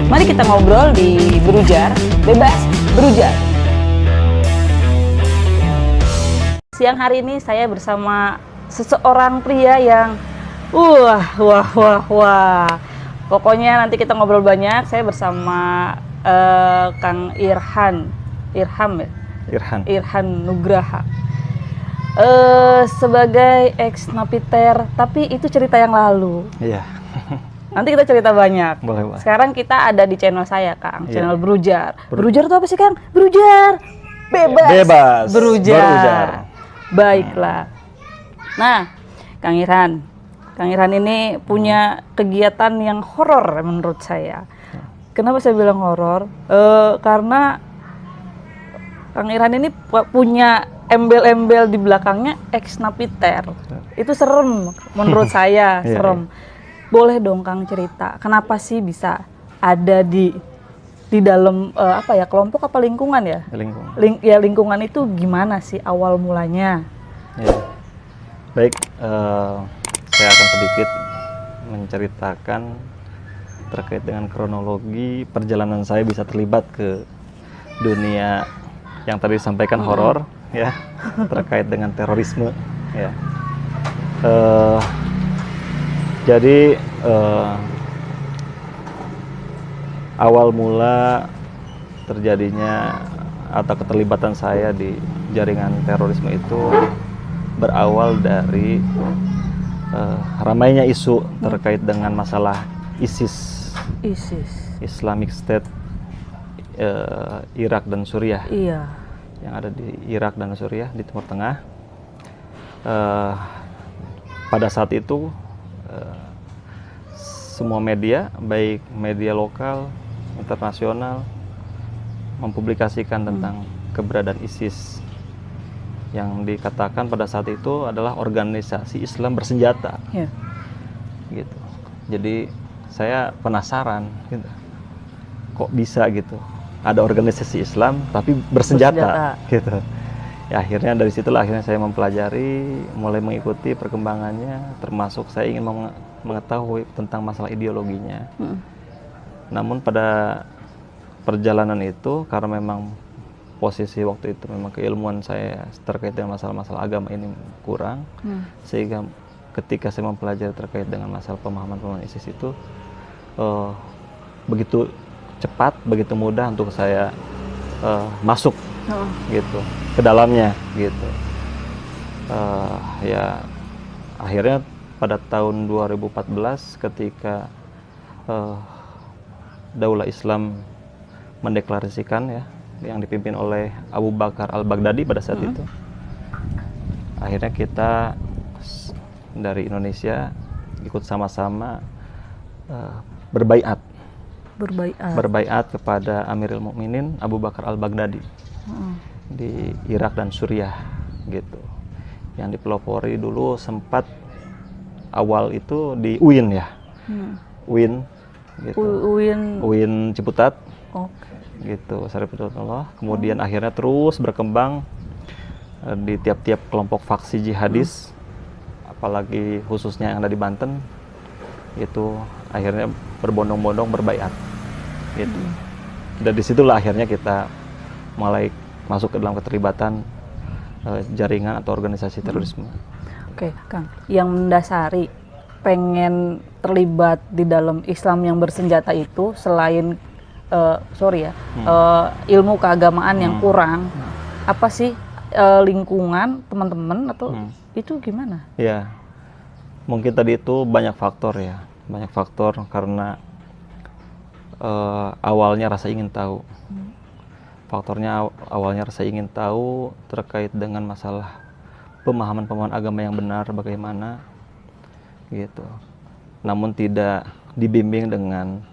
Mari kita ngobrol di Berujar, bebas berujar. Siang hari ini saya bersama seseorang pria yang pokoknya nanti kita ngobrol banyak. Saya bersama Kang Irhan Nugraha. Sebagai ex napiter, tapi itu cerita yang lalu. Iya. Nanti kita cerita banyak. Boleh, Pak. Sekarang kita ada di channel saya, Kang. Iya. Channel Berujar. Berujar itu apa sih, Kang? Berujar. Bebas. Berujar. Baiklah. Nah, Kang Irhan ini punya kegiatan yang horor menurut saya. Kenapa saya bilang horor? Karena Kang Irhan ini punya embel-embel di belakangnya ex napiter. Itu serem menurut saya, serem. Boleh dong Kang cerita, kenapa sih bisa ada di dalam kelompok apa lingkungan ya? Lingkungan. Lingkungan itu gimana sih awal mulanya? Ya. Baik, saya akan sedikit menceritakan terkait dengan kronologi perjalanan saya bisa terlibat ke dunia yang tadi disampaikan horor, ya, terkait dengan terorisme, ya. Jadi awal mula terjadinya atau keterlibatan saya di jaringan terorisme itu berawal dari ramainya isu terkait dengan masalah ISIS, Islamic State, Irak dan Suriah. Iya. Yang ada di Irak dan Suriah di Timur Tengah. Pada saat itu semua media, baik media lokal, internasional, mempublikasikan tentang keberadaan ISIS yang dikatakan pada saat itu adalah organisasi Islam bersenjata. Yeah. Gitu. Jadi saya penasaran, gitu. Kok bisa gitu? Ada organisasi Islam tapi bersenjata. Gitu. Ya, akhirnya dari situlah saya mempelajari, mulai mengikuti perkembangannya, termasuk saya ingin mengetahui tentang masalah ideologinya. Namun pada perjalanan itu, karena memang posisi waktu itu memang keilmuan saya terkait dengan masalah-masalah agama ini kurang, sehingga ketika saya mempelajari terkait dengan masalah pemahaman ISIS itu begitu cepat, begitu mudah untuk saya masuk gitu ke dalamnya gitu. Ya akhirnya pada tahun 2014 ketika Daulah Islam mendeklarasikan, ya, yang dipimpin oleh Abu Bakar Al-Baghdadi pada saat itu, akhirnya kita dari Indonesia ikut sama-sama berbaiat kepada Amirul Mukminin Abu Bakar Al-Baghdadi di Irak dan Suriah gitu. Yang dipelopori dulu sempat awal itu di UIN, ya. UIN gitu. UIN Ciputat. Gitu, Syarifudullah. Kemudian akhirnya terus berkembang di tiap-tiap kelompok faksi jihadis, apalagi khususnya yang ada di Banten. Itu akhirnya berbondong-bondong berbaiat gitu. Dan disitulah akhirnya kita mulai masuk ke dalam keterlibatan jaringan atau organisasi terorisme. Oke, Kang, yang mendasari pengen terlibat di dalam Islam yang bersenjata itu selain ilmu keagamaan yang kurang, apa sih lingkungan teman-teman atau itu gimana? Ya, mungkin tadi itu banyak faktor, ya, banyak faktor karena awalnya rasa ingin tahu. Faktornya awalnya rasa ingin tahu terkait dengan masalah pemahaman agama yang benar bagaimana gitu. Namun tidak dibimbing dengan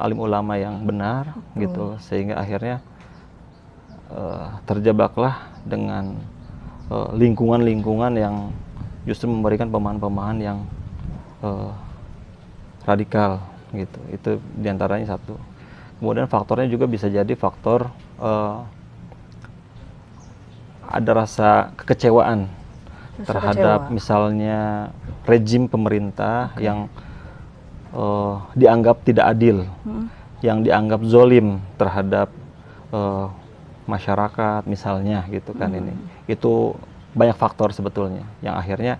alim ulama yang benar gitu, sehingga akhirnya terjebaklah dengan lingkungan-lingkungan yang justru memberikan pemahaman-pemahaman yang radikal gitu. Itu diantaranya satu. Kemudian faktornya juga bisa jadi faktor ada rasa kekecewaan terhadap misalnya rejim pemerintah yang dianggap tidak adil, yang dianggap zolim terhadap masyarakat misalnya gitu kan. Ini itu banyak faktor sebetulnya yang akhirnya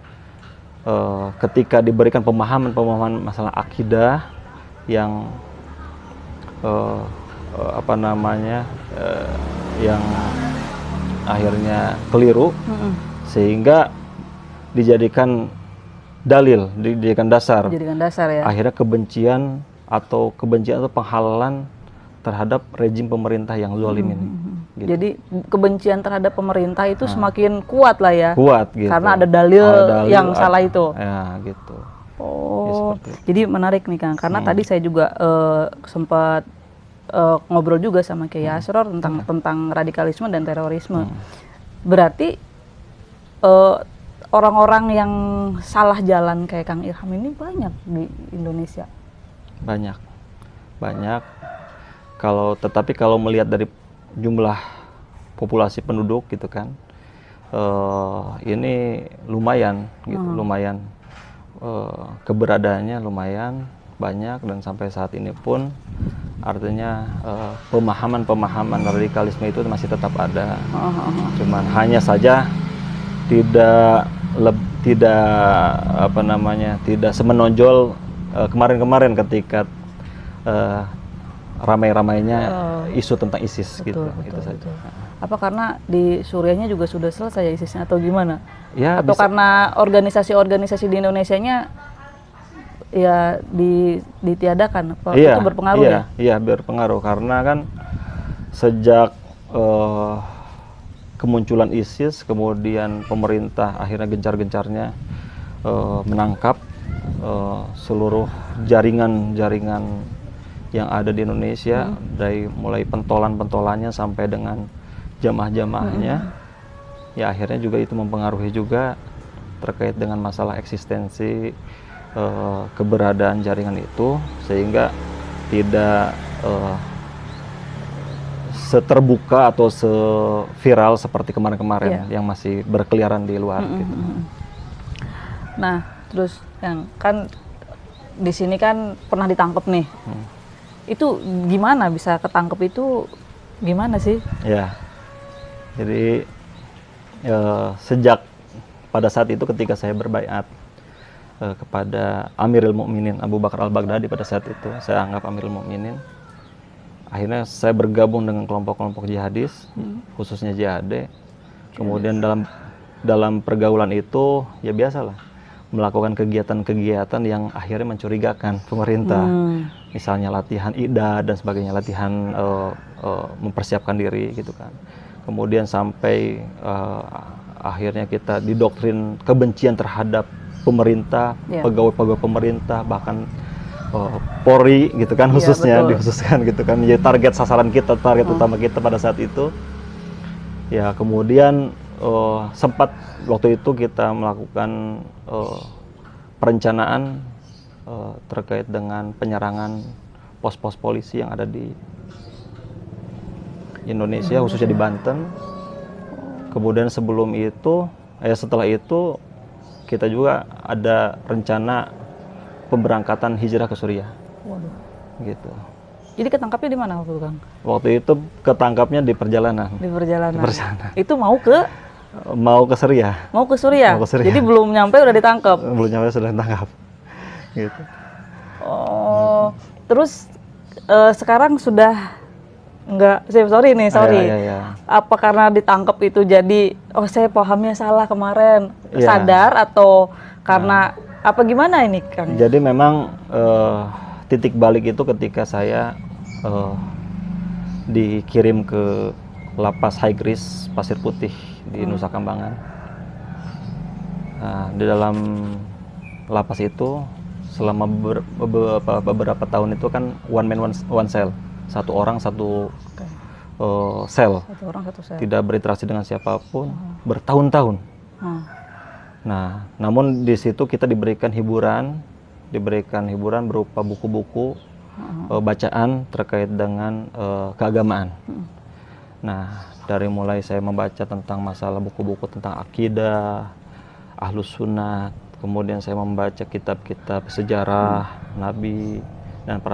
ketika diberikan pemahaman masalah akidah yang apa namanya yang akhirnya keliru, sehingga dijadikan dalil, dijadikan dasar ya. Akhirnya kebencian atau penghalalan terhadap rejim pemerintah yang zalim ini. Gitu. Jadi kebencian terhadap pemerintah itu semakin kuat lah ya. Kuat gitu. Karena ada dalil yang salah itu. Ya gitu. Oh, Ya, jadi menarik nih Kang. Karena tadi saya juga sempat ngobrol juga sama Kiai Asror tentang radikalisme dan terorisme. Berarti orang-orang yang salah jalan kayak Kang Irham ini banyak di Indonesia. Banyak. Tetapi kalau melihat dari jumlah populasi penduduk gitu kan, ini lumayan gitu, lumayan keberadaannya lumayan banyak, dan sampai saat ini pun artinya pemahaman radikalisme itu masih tetap ada. Cuman hanya saja tidak semenonjol kemarin-kemarin ketika ramai-ramainya isu tentang ISIS. Betul, gitu saja. Betul. Apa karena di Suriahnya juga sudah selesai ISISnya atau gimana? Ya, atau karena organisasi-organisasi di Indonesianya ya ditiadakan? Itu berpengaruh ya? Iya, berpengaruh karena kan sejak kemunculan ISIS, kemudian pemerintah akhirnya gencar-gencarnya menangkap seluruh jaringan yang ada di Indonesia, dari mulai pentolan-pentolannya sampai dengan jamaah-jamaahnya. Ya akhirnya juga itu mempengaruhi juga terkait dengan masalah eksistensi keberadaan jaringan itu, sehingga tidak seterbuka atau seviral seperti kemarin-kemarin yang masih berkeliaran di luar. Gitu. Nah, terus yang kan di sini kan pernah ditangkap nih. Itu gimana bisa ketangkep itu gimana sih? Ya, jadi sejak pada saat itu ketika saya berbaiat kepada Amirul Mukminin Abu Bakar Al-Baghdadi, pada saat itu saya anggap Amirul Mukminin. Akhirnya saya bergabung dengan kelompok-kelompok jihadis, khususnya JAD. Kemudian dalam pergaulan itu ya biasalah melakukan kegiatan-kegiatan yang akhirnya mencurigakan pemerintah. Misalnya latihan IDA dan sebagainya, latihan mempersiapkan diri gitu kan. Kemudian sampai akhirnya kita didoktrin kebencian terhadap pemerintah, pegawai-pegawai pemerintah, bahkan Polri gitu kan, khususnya dikhususkan gitu kan, menjadi target sasaran kita, target utama kita pada saat itu. Ya kemudian sempat waktu itu kita melakukan perencanaan terkait dengan penyerangan pos-pos polisi yang ada di Indonesia, khususnya di Banten. Kemudian setelah itu kita juga ada rencana pemberangkatan hijrah ke Suriah. Waduh. Gitu. Jadi ketangkapnya di mana waktu itu, Kang? Waktu itu ketangkapnya di perjalanan. Di perjalanan. Itu mau ke Suriah. Mau ke Suriah. Jadi belum nyampe udah ditangkap. Belum nyampe sudah ditangkap. Gitu. Oh, terus sekarang sudah sorry. Ya. Apa karena ditangkap itu jadi saya pahamnya salah kemarin, sadar atau karena apa gimana ini, Kang? Jadi memang titik balik itu ketika saya dikirim ke lapas Haigris Pasir Putih di Nusa Kambangan. Nah, di dalam lapas itu selama beberapa tahun itu kan one man one cell, satu orang satu sel. Satu orang satu sel. Tidak berinteraksi dengan siapapun bertahun-tahun. Nah, namun di situ kita diberikan hiburan berupa buku-buku bacaan terkait dengan keagamaan. Nah, dari mulai saya membaca tentang masalah buku-buku tentang akidah, Ahlus Sunnah, kemudian saya membaca kitab-kitab sejarah, nabi dan para